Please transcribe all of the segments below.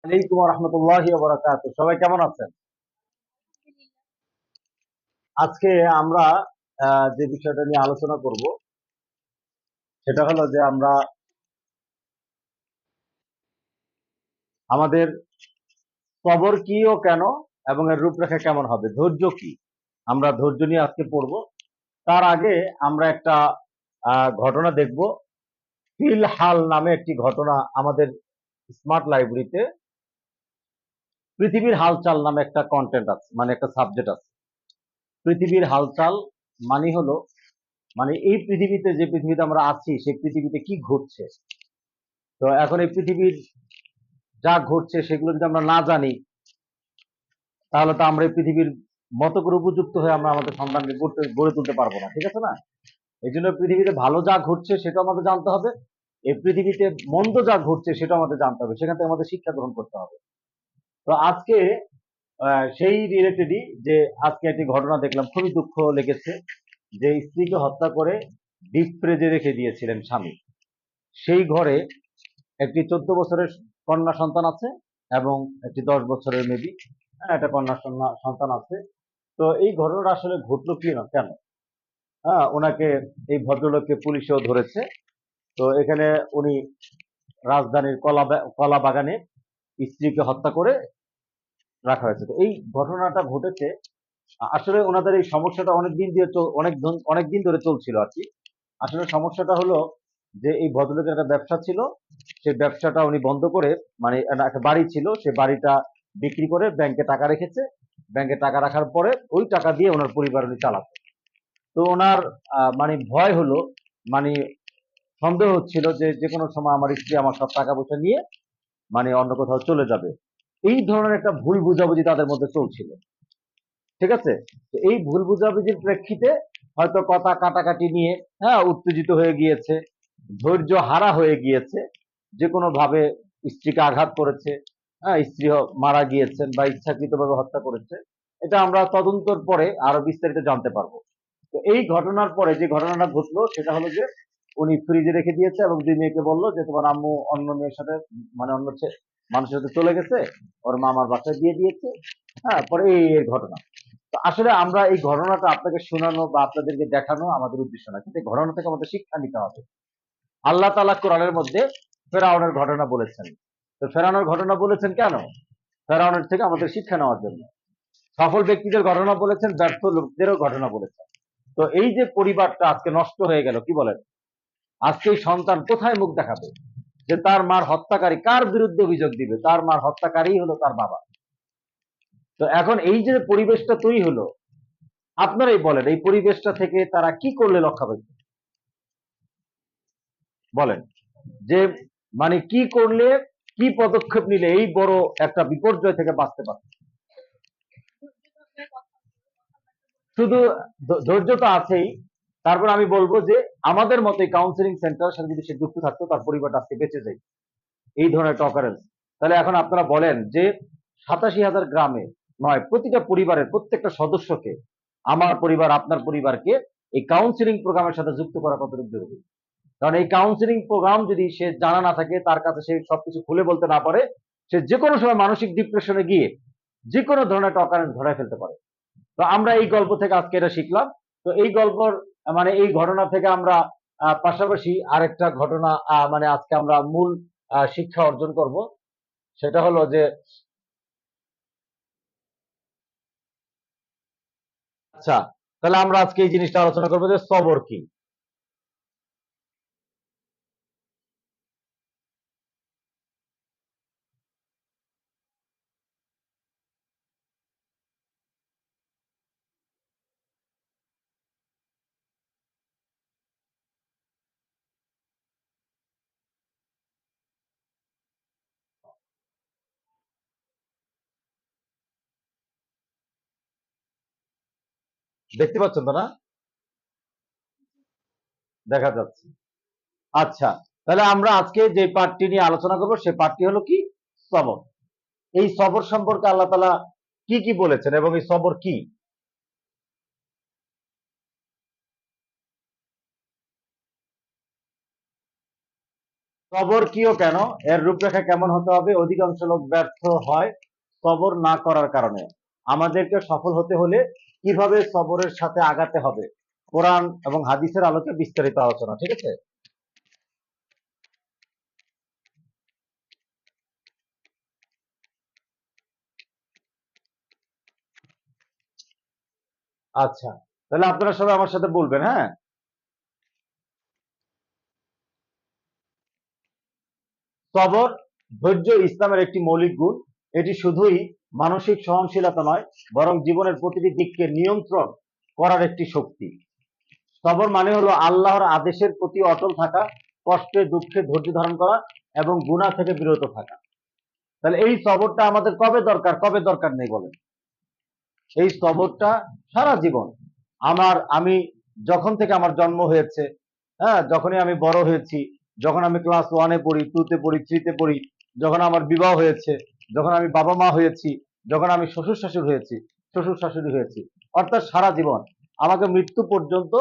আলাইকুম রহমতুল্লাহি ওয়া বারাকাতুহু। সবাই কেমন আছেন? আজকে আমরা যে বিষয়টা নিয়ে আলোচনা করব সেটা হলো যে আমরা আমাদের কবর কি ও কেন এবং এর রূপরেখা কেমন হবে, ধৈর্য কি, আমরা ধৈর্য নিয়ে আজকে পড়ব। তার আগে আমরা একটা ঘটনা দেখব। ফিল হাল নামে একটি ঘটনা আমাদের স্মার্ট লাইব্রেরিতে পৃথিবীর হালচাল নামে একটা কন্টেন্ট আছে, মানে একটা সাবজেক্ট আছে। পৃথিবীর হালচাল মানে হলো মানে এই পৃথিবীতে, যে পৃথিবীতে আমরা আছি সেই পৃথিবীতে কি ঘটছে। তো এখন এই পৃথিবীর যা ঘটছে সেগুলো যদি আমরা না জানি, তাহলে তো আমরা এই পৃথিবীর মতো করে উপযুক্ত হয়ে আমরা আমাদের সন্তানকে গড়ে তুলতে পারবো না, ঠিক আছে না? এই জন্য পৃথিবীতে ভালো যা ঘটছে সেটা আমাদের জানতে হবে, এই পৃথিবীতে মন্দ যা ঘটছে সেটা আমাদের জানতে হবে, সেখান থেকে আমাদের শিক্ষা গ্রহণ করতে হবে। তো আজকে সেই রিলেটেডই যে আজকে একটি ঘটনা দেখলাম, খুবই দুঃখ লেগেছে। যে স্ত্রীকে হত্যা করে ডিপ ফ্রিজে রেখে দিয়েছিলেন স্বামী, সেই ঘরে একটি 14 বছরের কন্যা সন্তান আছে এবং একটি 10 বছরের মেবি একটা কন্যা সন্তান আছে। তো এই ঘটনাটা আসলে ঘটলো কি না কেন? ওনাকে, এই ভদ্রলোককে পুলিশেও ধরেছে। তো এখানে উনি রাজধানীর কলা বাগানে স্ত্রীকে হত্যা করে রাখা হয়েছে। তো এই ঘটনাটা ঘটেছে, আসলে ওনাদের এই সমস্যাটা অনেক দিন ধরে চলছিল আর কি। আসলে সমস্যাটা হলো যে এই ভদ্রলোকের একটা ব্যবসা ছিল, সেই ব্যবসাটা উনি বন্ধ করে, মানে একটা বাড়ি ছিল, সেই বাড়িটা বিক্রি করে ব্যাংকে টাকা রেখেছে। ব্যাংকে টাকা রাখার পরে ওই টাকা দিয়ে ওনার পরিবার উনি চালাতেন। তো ওনার মানে ভয় হলো, মানে সন্দেহ হচ্ছিল যে যে কোনো সময় আমার স্ত্রী আমার সব টাকা পয়সা নিয়ে মানে অন্য কোথাও চলে যাবে। এই ধরনের একটা ভুল বুঝাবুঝি তাদের মধ্যে চলছিল, ঠিক আছে? তো এই ভুল বুঝাবুঝির প্রেক্ষিতে হয়তো কথা কাটাকাটি নিয়ে উত্তেজিত হয়ে গিয়েছে, ধৈর্য হারা হয়ে গিয়েছে, যে কোনো ভাবে স্ত্রীকে আঘাত করেছে, স্ত্রী মারা গিয়েছেন বা ইচ্ছাকৃতভাবে হত্যা করেছে। এটা আমরা তদন্তর পরে আরো বিস্তারিত জানতে পারবো। তো এই ঘটনার পরে যে ঘটনাটা ঘটলো সেটা হলো যে উনি ফ্রিজে রেখে দিয়েছে এবং দুই মেয়েকে বললো যে তোমার আম্মু অন্য মেয়ের সাথে, মানে অন্য মানুষের সাথে চলে গেছে, ওর মামার বাসায় দিয়ে দিয়েছে। পরে এই ঘটনা। তো আসলে আমরা এই ঘটনাটা আপনাকে শোনানো বা আপনাদেরকে দেখানো আমাদের উদ্দেশ্য না, কিন্তু এই ঘটনা থেকে আমাদের শিক্ষা নিতে হবে। আল্লাহ তাআলা কোরআনের মধ্যে ফেরাউনের ঘটনা বলেছেন। তো ফেরাউনের ঘটনা বলেছেন কেন? ফেরাউনের থেকে আমাদের শিক্ষা নেওয়ার জন্য। সফল ব্যক্তিদের ঘটনা বলেছেন, ব্যর্থ লোকদেরও ঘটনা বলেছেন। তো এই যে পরিবারটা আজকে নষ্ট হয়ে গেল, কি বলেন? আজকে এই সন্তান কোথায় মুখ দেখাবে যে তার মার হত্যাকারী কার বিরুদ্ধে অভিযোগ দিবে? তার মার হত্যাকারী হলো তার বাবা। তো এখন এই যে পরিবেশটা তৈরি হলো, আপনারাই বলেন এই পরিবেশটা থেকে তারা কি করলে রক্ষা পাবে? বলেন যে মানে কি করলে, কি পদক্ষেপ নিলে এই বড় একটা বিপর্যয় থেকে বাঁচতে পারবে? শুধু ধৈর্য তো আছেই, তারপর আমি বলবো যে আমাদের মতো কাউন্সিলিং সেন্টার সাথে যদি সে যুক্ত থাকতো, তার পরিবারটা আজকে বেঁচে যায় এই ধরনের একটা অকারেন্স। তাহলে এখন আপনারা বলেন যে 87,000 গ্রামে নয়, প্রতিটা পরিবারের প্রত্যেকটা সদস্যকে, আমার পরিবার আপনার পরিবারকে এই কাউন্সিলিং প্রোগ্রামের সাথে যুক্ত করা কতটুকু জরুরি। কারণ এই কাউন্সিলিং প্রোগ্রাম যদি সে জানা না থাকে, তার কাছে সে সবকিছু খুলে বলতে না পারে, সে যে কোনো সময় মানসিক ডিপ্রেশনে গিয়ে যে কোনো ধরনের একটা অকারেন্স ধরায় ফেলতে পারে। তো আমরা এই গল্প থেকে আজকে এটা শিখলাম। তো এই গল্পর মানে এই ঘটনা থেকে আমরা পাশাপাশি আরেকটা ঘটনা, মানে আজকে আমরা মূল শিক্ষা অর্জন করব। সেটা হলো যে আচ্ছা, তাহলে আমরা আজকে এই জিনিসটা আলোচনা করবো যে সবর কি। দেখতে পাচ্ছেন তো না? দেখা যাচ্ছে। আচ্ছা, তাহলে আমরা আজকে যে পার্টটি নিয়ে আলোচনা করবো সে পার্টটি হলো কি? সবর। এই সবর সম্পর্কে আল্লাহ তাআলা কি কি বলেছেন এবং এই সবর কি? সবর কি ও কেন, এর রূপরেখা কেমন হতে হবে? অধিকাংশ লোক ব্যর্থ হয় সবর না করার কারণে। আমাদেরকে সফল হতে হলে কিভাবে সবরের সাথে আগাতে হবে, কোরআন এবং হাদিসের আলোকে বিস্তারিত আলোচনা। ঠিক আছে? আচ্ছা, তাহলে আপনারা সবাই আমার সাথে বলবেন, হ্যাঁ? সবর, ধৈর্য ইসলামের একটি মৌলিক গুণ। এটি শুধুই মানসিক সহনশীলতা নয়, বরং জীবনের প্রতিটি দিককে নিয়ন্ত্রণ করার একটি শক্তি। সবর মানে হলো আল্লাহর আদেশের প্রতি অটল থাকা, কষ্টে দুঃখে ধৈর্য ধারণ করা এবং গুনাহ থেকে বিরত থাকা। তাহলে এই সবরটা আমাদের কবে দরকার, কবে দরকার নেই বলেন? এই সবরটা সারা জীবন। আমি যখন থেকে আমার জন্ম হয়েছে, হ্যাঁ, যখনই আমি বড় হয়েছি, যখন আমি ক্লাস 1-এ পড়ি, 2-তে পড়ি, 3-তে পড়ি, যখন আমার বিবাহ হয়েছে, যখন আমি বাবা মা হয়েছি, যখন আমি শ্বশুর শাশুড় হয়েছি, শ্বশুর শাশুড়ি হয়েছি, অর্থাৎ সারা জীবন আমাকে মৃত্যু পর্যন্ত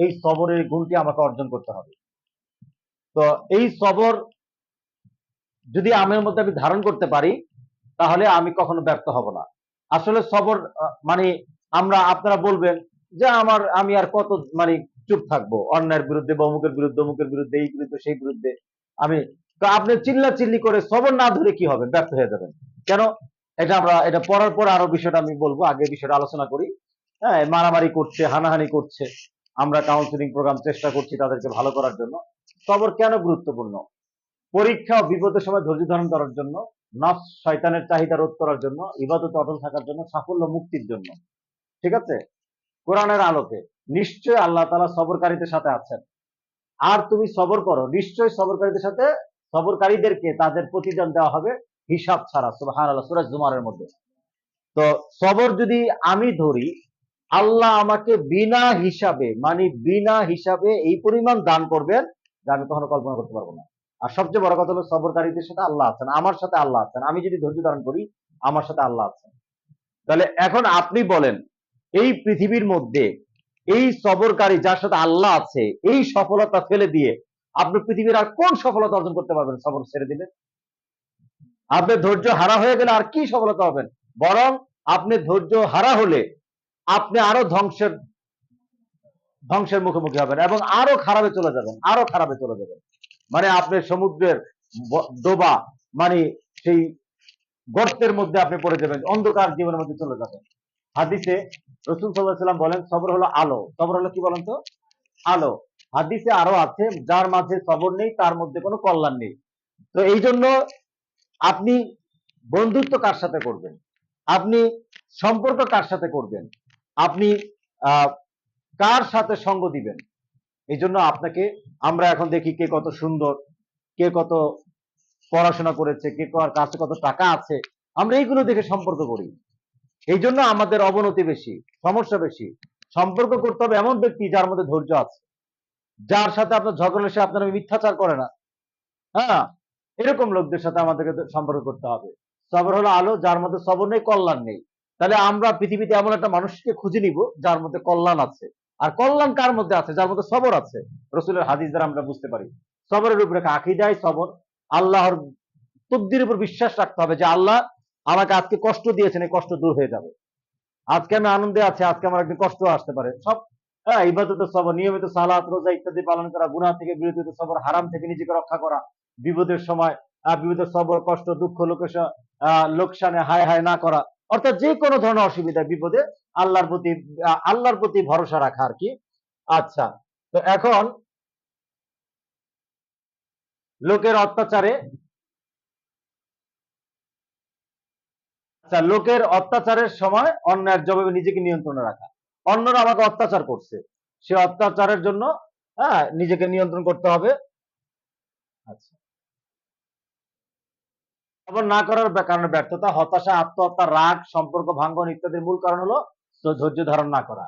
এই সবরের গুণটি আমাকে অর্জন করতে হবে। তো এই সবর যদি আমার মধ্যে আমি ধারণ করতে পারি, তাহলে আমি কখনো ব্যর্থ হব না। আসলে সবর মানে আপনারা বলবেন যে আমি আর কত মানে চুপ থাকবো অন্যায়ের বিরুদ্ধে বা অমুকের বিরুদ্ধে, এই বিরুদ্ধে সেই বিরুদ্ধে। আমি তো আপনি চিল্লা চিল্লি করে সবর না ধরে কি হবে, ব্যর্থ হয়ে যাবেন। কেন? এটা পড়ার পর আরো বিষয়টা আমি বলবো, আগে বিষয়টা আলোচনা করি। হ্যাঁ, মারামারি করছে, হানাহানি করছে, আমরা কাউন্সিলিং প্রোগ্রাম চেষ্টা করছি তাদেরকে ভালো করার জন্য। সবর কেন গুরুত্বপূর্ণ? পরীক্ষা ও বিপদের সময় ধৈর্য ধারণ করার জন্য, নফস শয়তানের চাহিদা রোধ করার জন্য, ইবাদতে অটল থাকার জন্য, সাফল্য মুক্তির জন্য। ঠিক আছে? কোরআনের আলোকে নিশ্চয় আল্লাহ তাআলা সবরকারীদের সাথে আছেন। আর তুমি সবর করো, নিশ্চয় সবরকারীদের সাথে, সবরকারীদেরকে তাদের প্রতিদান দেওয়া হবে হিসাব ছাড়া। সুবহানাল্লাহ, সূরা জুমারের মধ্যে। তো সবর যদি আমি ধরি, আল্লাহ আমাকে বিনা হিসাবে এই পরিমাণ দান করবেন যা আমি কখনো কল্পনা করতে পারবো না। আর সবচেয়ে বড় কথা হলো সবরকারীদের সাথে আল্লাহ আছেন, আমার সাথে আল্লাহ আছেন। আমি যদি ধৈর্য ধারণ করি, আমার সাথে আল্লাহ আছেন। তাহলে এখন আপনি বলেন, এই পৃথিবীর মধ্যে এই সবরকারী যার সাথে আল্লাহ আছে, এই সফলতা ফেলে দিয়ে আপনি পৃথিবীর আর কোন সফলতা অর্জন করতে পারবেন? সবর ছেড়ে দিলে আপনি ধৈর্য হারা হয়ে গেলে আর কি সফলতা হবেন? বরং আপনি ধৈর্য হারা হলে আপনি আরো ধ্বংসের মুখোমুখি হবেন এবং আরো খারাপে চলে যাবেন, আরো খারাপে চলে যাবেন। মানে আপনি সমুদ্রের ডোবা, মানে সেই গর্তের মধ্যে আপনি পড়ে যাবেন, অন্ধকার জীবনের মধ্যে চলে যাবেন। হাদিসে রাসূল সাল্লাল্লাহু আলাইহি সাল্লাম বলেন, সবর হলো আলো। সবর হলো কি বলেন তো? আলো। হাদিসে আরো আছে, যার মাঝে সবর নেই তার মধ্যে কোনো কল্যাণ নেই। তো এই জন্য আপনি বন্ধুত্ব কার সাথে করবেন, আপনি সম্পর্ক কার সাথে করবেন, আপনি আহ কার সাথে সঙ্গ দিবেন, এই জন্য আপনাকে, আমরা এখন দেখি কে কত সুন্দর, কে কত পড়াশোনা করেছে, কে কার কাছে কত টাকা আছে, আমরা এইগুলো দেখে সম্পর্ক করি। এই জন্য আমাদের অবনতি বেশি, সমস্যা বেশি। সম্পর্ক করতে হবে এমন ব্যক্তি যার মধ্যে ধৈর্য আছে, যার সাথে আপনার ঝগড়া, সে আপনার মিথ্যাচার করে না। হ্যাঁ, এরকম লোকদের সাথে আমাদেরকে সম্পর্ক করতে হবে। সবর হলো আলো, যার মধ্যে সবর নেই, কল্যাণ নেই। তাহলে আমরা পৃথিবীতে এমন একটা মানুষকে খুঁজে নিব যার মধ্যে কল্যাণ আছে। আর কল্যাণ কার মধ্যে আছে? যার মধ্যে সবর আছে। রসুলের হাদিস দ্বারা আমরা বুঝতে পারি সবরের রূপরেখা আকীদায় সবর। আল্লাহর তকদিরের উপর বিশ্বাস রাখতে হবে যে আল্লাহ আমাকে আজকে কষ্ট দিয়েছেন, এই কষ্ট দূর হয়ে যাবে। আজকে আমি আনন্দে আছি, আজকে আমার একদিন কষ্ট আসতে পারে। সব, হ্যাঁ, ইবাদত সবর, নিয়মিত সালাত রোজা ইত্যাদি পালন করা, গুনাহ থেকে বিরত হতে সবর, হারাম থেকে নিজেকে রক্ষা করা, বিপদের সময় বিপদের সবর, কষ্ট দুঃখ লোকসানে হায় হায় না করা, অর্থাৎ যে কোনো ধরনের অসুবিধা বিপদে আল্লাহর প্রতি ভরসা রাখা আর কি। আচ্ছা, তো এখন লোকের অত্যাচারে, আচ্ছা, লোকের অত্যাচারের সময় অন্যায়ের জবাবে নিজেকে নিয়ন্ত্রণে রাখা। অন্যরা আমাকে অত্যাচার করছে, সে অত্যাচারের জন্য, হ্যাঁ, নিজেকে নিয়ন্ত্রণ করতে হবে। আচ্ছা, সবর না করার কারণে ব্যর্থতা, হতাশা, আত্মহত্যা, রাগ, সম্পর্ক ভাঙ্গন ইত্যাদির মূল কারণ হলো ধৈর্য ধারণ না করা।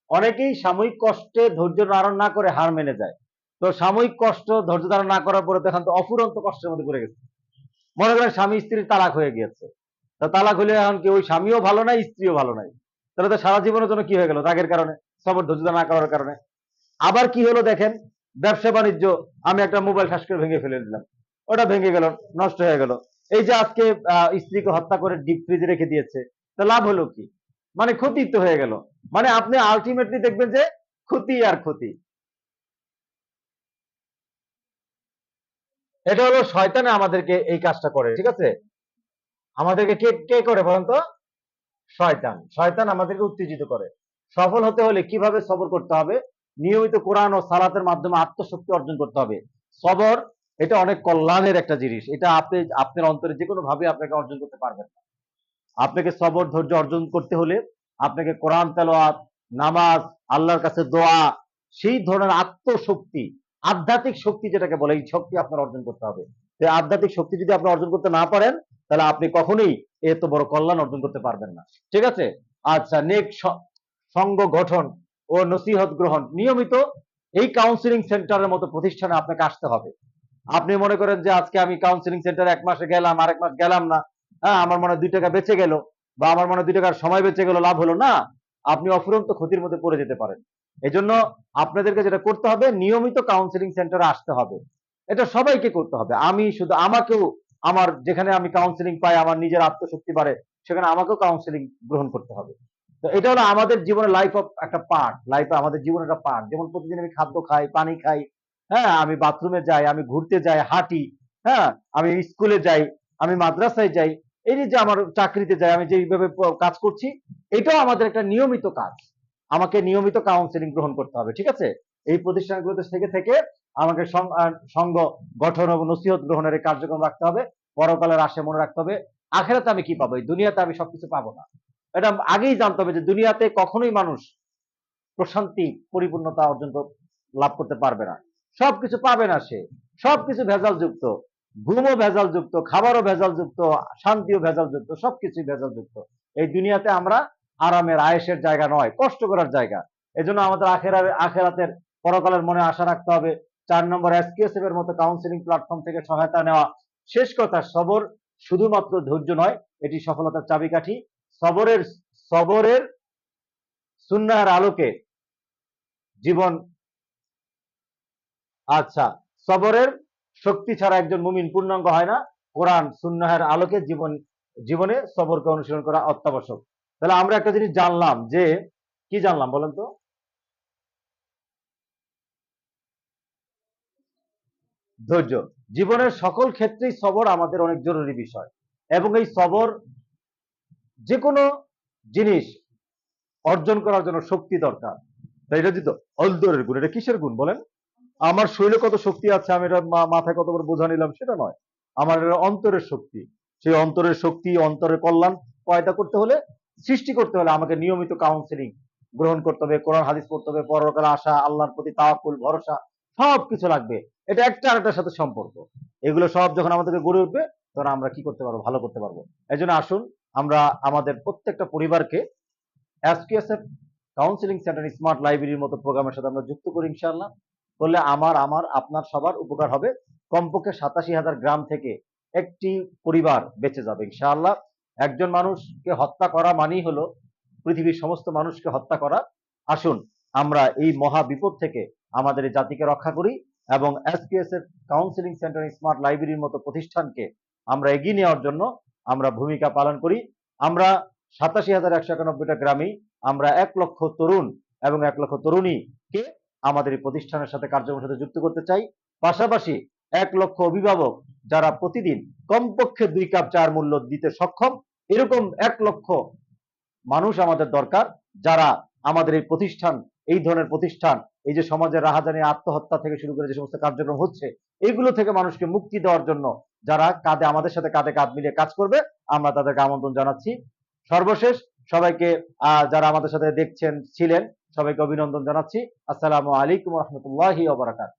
অনেকেই সাময়িক কষ্টে ধৈর্য ধারণ না করে হার মেনে যায়। তো সাময়িক কষ্ট ধৈর্য ধারণ না করার পরে দেখেন তো অফুরন্ত কষ্টের মধ্যে পড়ে গেছে। মনে করেন স্বামী স্ত্রীর তালাক হয়ে গিয়েছে, তা তালাক হলে এখন কি ওই স্বামীও ভালো নাই, স্ত্রীও ভালো নাই, তাহলে তো সারা জীবনের জন্য কি হয়ে গেল? রাগের কারণে, সবর ধৈর্য ধারণ না করার কারণে। আবার কি হলো দেখেন, ব্যবসা বাণিজ্য, আমি একটা মোবাইল ঠাস করে ভেঙে ফেলে দিলাম, ওটা ভেঙে গেল, নষ্ট হয়ে গেল। এই যে আজকে স্ত্রীকে হত্যা করে ডিপ ফ্রিজে রেখে দিয়েছে, তা লাভ হলো কি? মানে ক্ষতি তো হয়ে গেল। মানে আপনি আলটিমেটলি দেখবেন যে ক্ষতি আর ক্ষতি। এটা হলো শয়তানে আমাদেরকে এই কাজটা করে, ঠিক আছে? আমাদেরকে কে কে করে বলেন তো? শয়তান। শয়তান আমাদেরকে উত্তেজিত করে। সফল হতে হলে কিভাবে সবর করতে হবে? নিয়মিত কোরআন ও সালাতের মাধ্যমে আত্মশক্তি অর্জন করতে হবে। সবর এটা অনেক কল্যাণের একটা জিনিস। এটা আপনি আপনার অন্তরে যে কোনো ভাবে আপনাকে অর্জন করতে পারবেন না। আপনাকে সবর ধৈর্য অর্জন করতে হলে আপনাকে কোরআন তেলাওয়াত, নামাজ, আল্লাহর কাছে দোয়া, সেই ধরনের আত্মশক্তি, আধ্যাত্মিক শক্তি যেটাকে বলে, এই শক্তি আপনার অর্জন করতে হবে। তো আধ্যাত্মিক শক্তি যদি আপনি অর্জন করতে না পারেন, তাহলে আপনি কখনোই এত বড় কল্যাণ অর্জন করতে পারবেন না। ঠিক আছে? আচ্ছা, নেক্সট, সঙ্গ গঠন ও নসিহত গ্রহণ। নিয়মিত এই কাউন্সিলিং সেন্টারের মতো প্রতিষ্ঠানে আপনাকে আসতে হবে। আপনি মনে করেন যে আজকে আমি কাউন্সিলিং সেন্টারে 1 মাসে গেলাম, আরেক মাস গেলাম না, হ্যাঁ, আমার মনে হয় 2 টাকা বেঁচে গেল, বা আমার মনে হয় 2 টাকার সময় বেঁচে গেল, লাভ হলো না। আপনি অফুরন্ত ক্ষতির মধ্যে পড়ে যেতে পারেন। এজন্য আপনাদেরকে যেটা করতে হবে, নিয়মিত কাউন্সিলিং সেন্টারে আসতে হবে। এটা সবাইকে করতে হবে। আমি শুধু আমাকেও, আমার যেখানে আমি কাউন্সিলিং পাই, আমার নিজের আত্মশক্তি বাড়ে, সেখানে আমাকেও কাউন্সিলিং গ্রহণ করতে হবে। তো এটা হলো আমাদের জীবনের লাইফ অফ একটা পার্ট, লাইফ আমাদের জীবনের একটা পার্ট। যেমন প্রতিদিন আমি খাদ্য খাই, পানি খাই, হ্যাঁ, আমি বাথরুমে যাই, আমি ঘুরতে যাই, হাঁটি, হ্যাঁ, আমি স্কুলে যাই, আমি মাদ্রাসায় যাই, এই যে আমার চাকরিতে যাই, আমি যেভাবে কাজ করছি, এটাও আমাদের একটা নিয়মিত কাজ। আমাকে নিয়মিত কাউন্সিলিং গ্রহণ করতে হবে, ঠিক আছে? এই প্রতিষ্ঠানগুলোতে থেকে থেকে আমাকে সঙ্গ গঠন এবং নসিহত গ্রহণের এই কার্যক্রম রাখতে হবে। পরকালের আশা মনে রাখতে হবে, আখেরাতে আমি কি পাবো, এই দুনিয়াতে আমি সবকিছু পাবো না। এটা আগেই জানতে হবে যে দুনিয়াতে কখনোই মানুষ প্রশান্তি, পরিপূর্ণতা অর্জন লাভ করতে পারবে না। সবকিছু পাবে না সে। সবকিছু ভেজাল যুক্ত, ঘুমও ভেজাল যুক্ত, খাবারও ভেজাল যুক্ত, শান্তিও ভেজাল যুক্ত, সবকিছুই ভেজাল যুক্ত। এই দুনিয়াতে আমরা আরামের, আয়েশের জায়গা নয়, কষ্ট করার জায়গা। এজন্য আমাদের আখেরাতের, পরকালের মনে আশা রাখতে হবে। 4 নম্বর, এসকেএসএফ এর মতো কাউন্সিলিং প্ল্যাটফর্ম থেকে সহায়তা নেওয়া। শেষ কথা, সবর শুধুমাত্র ধৈর্য নয়, এটি সফলতার চাবিকাঠি। সবরের সবরের সুন্নাহর আলোকে জীবন, আচ্ছা, সবরের শক্তি ছাড়া একজন মুমিন পূর্ণাঙ্গ হয় না। কোরআন সুন্নাহের আলোকে জীবনে সবরকে অনুসরণ করা অত্যাবশ্যক। তাহলে আমরা একটা জিনিস জানলাম যে, কি জানলাম বলেন তো? ধৈর্য। জীবনের সকল ক্ষেত্রেই সবর আমাদের অনেক জরুরি বিষয়, এবং এই সবর যে কোনো জিনিস অর্জন করার জন্য শক্তি দরকার। তাই এটা তো অন্তরের গুণ, এটা কিসের গুণ বলেন? আমার শরীরে কত শক্তি আছে, আমি এটা মাথায় কত বড় বোঝা নিলাম, সেটা নয়। আমার এটা অন্তরের শক্তি। সেই অন্তরের শক্তি, অন্তরের কল্যাণ পয়দা করতে হলে, সৃষ্টি করতে হলে আমাকে নিয়মিত কাউন্সিলিং গ্রহণ করতে হবে, কোরআন হাদিস পড়তে হবে, পরকালে আশা, আল্লাহর প্রতি তাওয়াক্কুল, ভরসা, সব কিছু লাগবে। এটা একটা আরেকটার সাথে সম্পর্ক। এগুলো সব যখন আমাদেরকে গড়ে উঠবে, তখন আমরা কি করতে পারবো, ভালো করতে পারবো। এই জন্য আসুন আমরা আমাদের প্রত্যেকটা পরিবারকে এসকেএসএফ কাউন্সিলিং সেন্টার স্মার্ট লাইব্রেরির মতো প্রোগ্রামের সাথে আমরা যুক্ত করি ইনশাআল্লাহ। করলে আমার আপনার সবার উপকার হবে। কমপক্ষে 87,000 গ্রাম থেকে একটি পরিবার বেঁচে যাবে ইনশাআল্লাহ। একজন মানুষকে হত্যা করা মানেই হলো পৃথিবীর সমস্ত মানুষকে হত্যা করা। আসুন আমরা এই মহা বিপদ থেকে আমাদের এই জাতিকে রক্ষা করি, এবং এসকেএসএফ কাউন্সিলিং সেন্টার স্মার্ট লাইব্রেরির মতো প্রতিষ্ঠানকে আমরা এগিয়ে নেওয়ার জন্য আমরা ভূমিকা পালন করি। আমরা 87,191টা গ্রামেই আমরা 1 লক্ষ তরুণ এবং 1 লক্ষ তরুণীকে আমাদের এই প্রতিষ্ঠানের সাথে, কার্যক্রমের সাথে যুক্ত করতে চাই। পাশাপাশি 1 লক্ষ অভিভাবক যারা প্রতিদিন কমপক্ষে 2 কাপ চার মূল্য দিতে সক্ষম, এরকম 1 লক্ষ মানুষ আমাদের দরকার, যারা আমাদের এই প্রতিষ্ঠান, এই ধরনের প্রতিষ্ঠান, এই যে সমাজের রাহাজানি, আত্মহত্যা থেকে শুরু করে যে সমস্ত কার্যক্রম হচ্ছে, এগুলো থেকে মানুষকে মুক্তি দেওয়ার জন্য যারা কাঁধে, আমাদের সাথে কাঁধে কাঁধ মিলিয়ে কাজ করবে, আমরা তাদেরকে আমন্ত্রণ জানাচ্ছি। সর্বশেষ সবাইকে, যারা আমাদের সাথে দেখছেন, ছিলেন, সবাইকে অভিনন্দন জানাচ্ছি। আসসালামু আলাইকুম রহমতুল্লাহি ওয়া বারাকাতুহু।